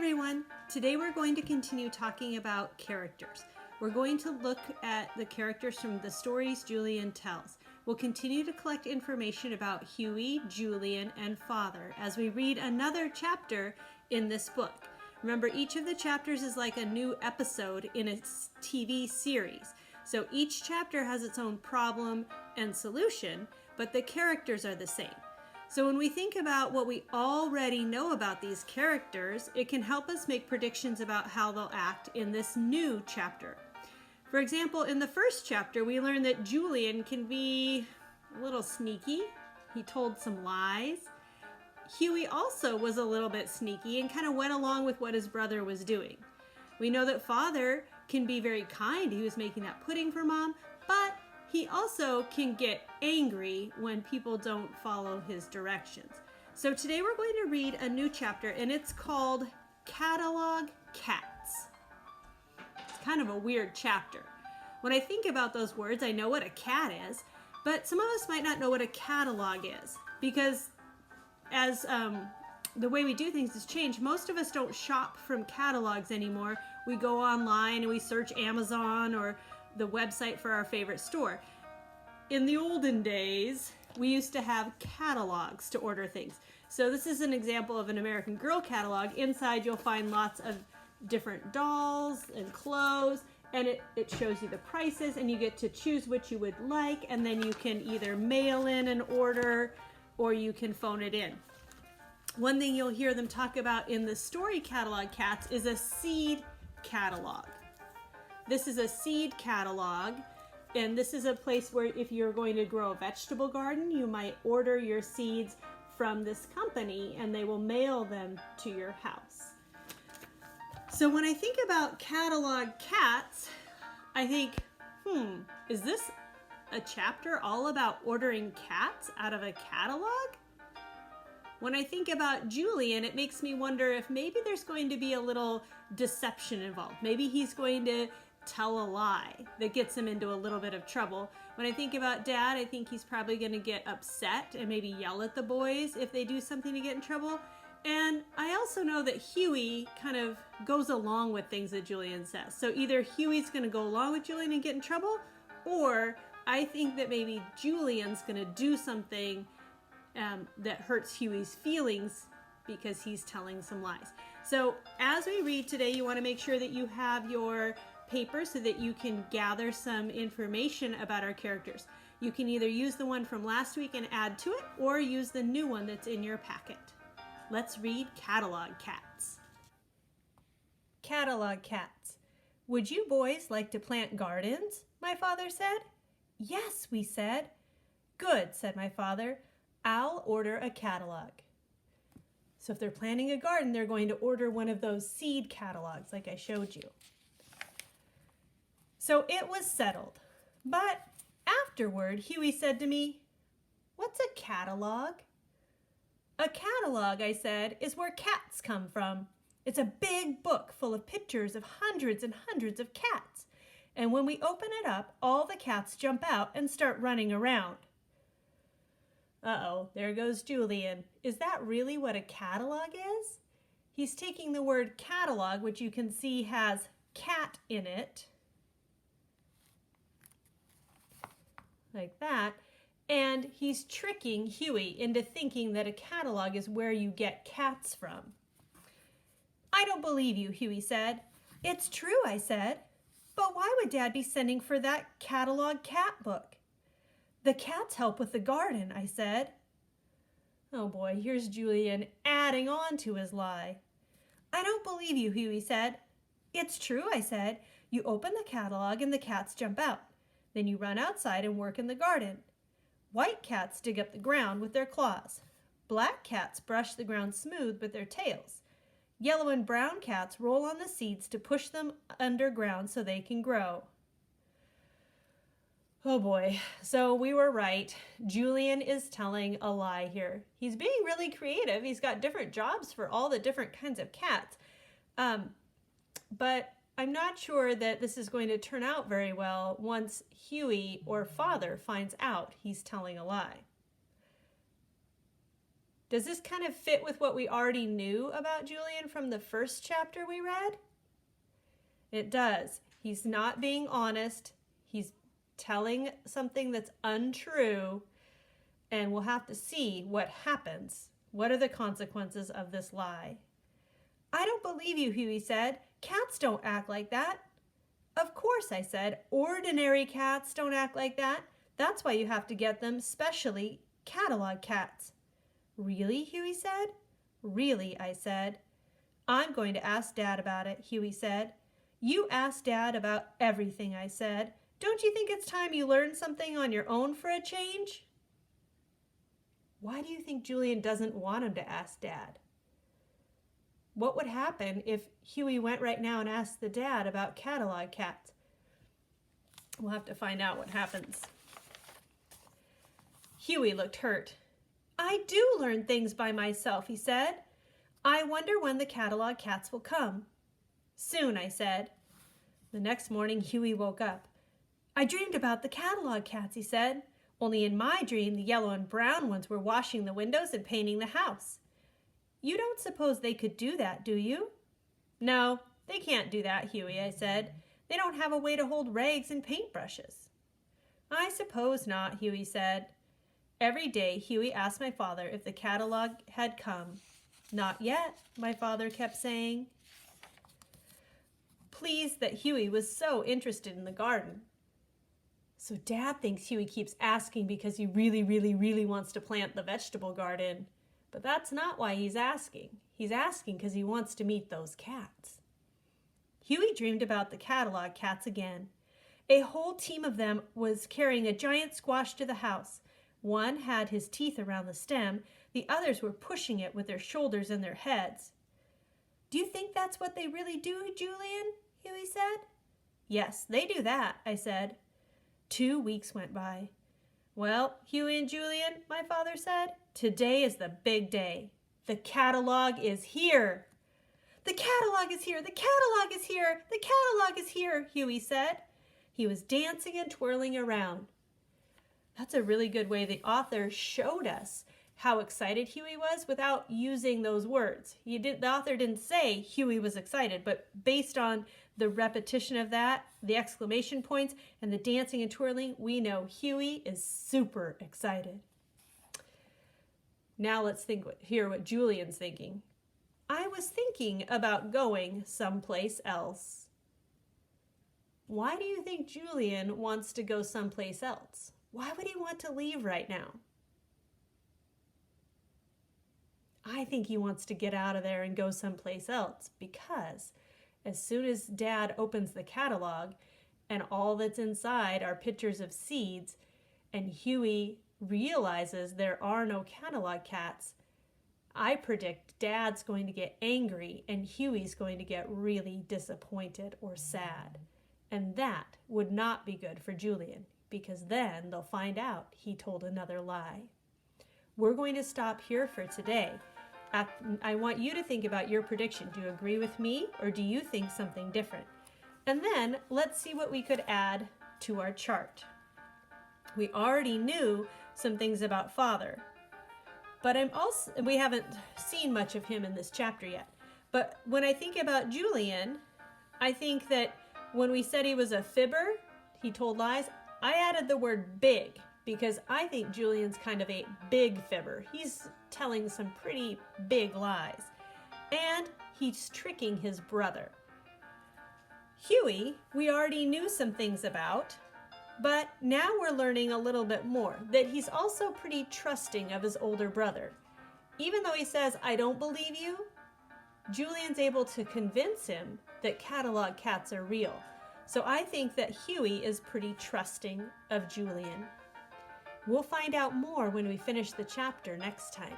everyone! Today we're going to continue talking about characters. We're going to look at the characters from the stories Julian tells. We'll continue to collect information about Huey, Julian, and Father as we read another chapter in this book. Remember, each of the chapters is like a new episode in a TV series. So each chapter has its own problem and solution, but the characters are the same. So when we think about what we already know about these characters, it can help us make predictions about how they'll act in this new chapter. For example, in the first chapter, we learned that Julian can be a little sneaky. He told some lies. Huey also was a little bit sneaky and kind of went along with what his brother was doing. We know that Father can be very kind. He was making that pudding for Mom, but he also can get angry when people don't follow his directions. So today we're going to read a new chapter, and it's called Catalog Cats. It's kind of a weird chapter. When I think about those words, I know what a cat is, but some of us might not know what a catalog is, because as the way we do things has changed, most of us don't shop from catalogs anymore. We go online and we search Amazon or the website for our favorite store. In the olden days, we used to have catalogs to order things. So this is an example of an American Girl catalog. Inside you'll find lots of different dolls and clothes, and it shows you the prices, and you get to choose what you would like, and then you can either mail in an order or you can phone it in. One thing you'll hear them talk about in the story catalog cats is a seed catalog. This is a seed catalog, and this is a place where if you're going to grow a vegetable garden, you might order your seeds from this company and they will mail them to your house. So when I think about catalog cats, I think, is this a chapter all about ordering cats out of a catalog? When I think about Julian, it makes me wonder if maybe there's going to be a little deception involved. Maybe he's going to tell a lie that gets him into a little bit of trouble. When I think about Dad, I think he's probably going to get upset and maybe yell at the boys if they do something to get in trouble. And I also know that Huey kind of goes along with things that Julian says. So either Huey's going to go along with Julian and get in trouble, or I think that maybe Julian's going to do something that hurts Huey's feelings because he's telling some lies. So as we read today, you want to make sure that you have your paper so that you can gather some information about our characters. You can either use the one from last week and add to it, or use the new one that's in your packet. Let's read Catalog Cats. Catalog Cats. Would you boys like to plant gardens? My father said. Yes, we said. Good, said my father. I'll order a catalog. So if they're planting a garden, they're going to order one of those seed catalogs like I showed you. So it was settled. But afterward, Huey said to me, "What's a catalog?" "A catalog," I said, "is where cats come from. It's a big book full of pictures of hundreds and hundreds of cats. And when we open it up, all the cats jump out and start running around." Uh-oh, there goes Julian. Is that really what a catalog is? He's taking the word catalog, which you can see has cat in it, like that, and he's tricking Huey into thinking that a catalog is where you get cats from. "I don't believe you," Huey said. "It's true," I said. "But why would Dad be sending for that catalog cat book?" "The cats help with the garden," I said. Oh boy, here's Julian adding on to his lie. "I don't believe you," Huey said. "It's true," I said. "You open the catalog and the cats jump out. Then you run outside and work in the garden. White cats dig up the ground with their claws. Black cats brush the ground smooth with their tails. Yellow and brown cats roll on the seeds to push them underground so they can grow." Oh boy, so we were right. Julian is telling a lie here. He's being really creative. He's got different jobs for all the different kinds of cats. But I'm not sure that this is going to turn out very well once Huey or Father finds out he's telling a lie. Does this kind of fit with what we already knew about Julian from the first chapter we read? It does. He's not being honest. He's telling something that's untrue, and we'll have to see what happens. What are the consequences of this lie? I don't believe you, Huey said. Cats don't act like that. Of course, I said. Ordinary cats don't act like that. That's why you have to get them specially catalog cats. Really, Huey said. Really, I said. I'm going to ask Dad about it, Huey said. You ask Dad about everything, I said. Don't you think it's time you learned something on your own for a change? Why do you think Julian doesn't want him to ask Dad? What would happen if Huey went right now and asked the dad about catalog cats? We'll have to find out what happens. Huey looked hurt. I do learn things by myself, he said. I wonder when the catalog cats will come. Soon, I said. The next morning, Huey woke up. I dreamed about the catalog cats, he said. Only in my dream, the yellow and brown ones were washing the windows and painting the house. You don't suppose they could do that, do you? No, they can't do that, Huey, I said. They don't have a way to hold rags and paintbrushes. I suppose not, Huey said. Every day, Huey asked my father if the catalog had come. Not yet, my father kept saying. Pleased that Huey was so interested in the garden. So Dad thinks Huey keeps asking because he really wants to plant the vegetable garden. But that's not why he's asking. He's asking because he wants to meet those cats. Huey dreamed about the catalog cats again. A whole team of them was carrying a giant squash to the house. One had his teeth around the stem. The others were pushing it with their shoulders and their heads. Do you think that's what they really do, Julian? Huey said. Yes, they do that, I said. 2 weeks went by. Well, Huey and Julian, my father said, today is the big day. The catalog is here. The catalog is here. The catalog is here. The catalog is here, Huey said. He was dancing and twirling around. That's a really good way the author showed us how excited Huey was without using those words. The author didn't say Huey was excited, but based on the repetition of that, the exclamation points, and the dancing and twirling, we know Huey is super excited. Now let's hear what Julian's thinking. I was thinking about going someplace else. Why do you think Julian wants to go someplace else? Why would he want to leave right now? I think he wants to get out of there and go someplace else because as soon as Dad opens the catalog and all that's inside are pictures of seeds and Huey realizes there are no catalog cats, I predict Dad's going to get angry and Huey's going to get really disappointed or sad. And that would not be good for Julian because then they'll find out he told another lie. We're going to stop here for today. I want you to think about your prediction. Do you agree with me or do you think something different? And then let's see what we could add to our chart. We already knew some things about Father, but we haven't seen much of him in this chapter yet. But when I think about Julian, I think that when we said he was a fibber, he told lies, I added the word big because I think Julian's kind of a big fibber. He's telling some pretty big lies. And he's tricking his brother. Huey, we already knew some things about, but now we're learning a little bit more, that he's also pretty trusting of his older brother. Even though he says, I don't believe you, Julian's able to convince him that catalog cats are real. So I think that Huey is pretty trusting of Julian. We'll find out more when we finish the chapter next time.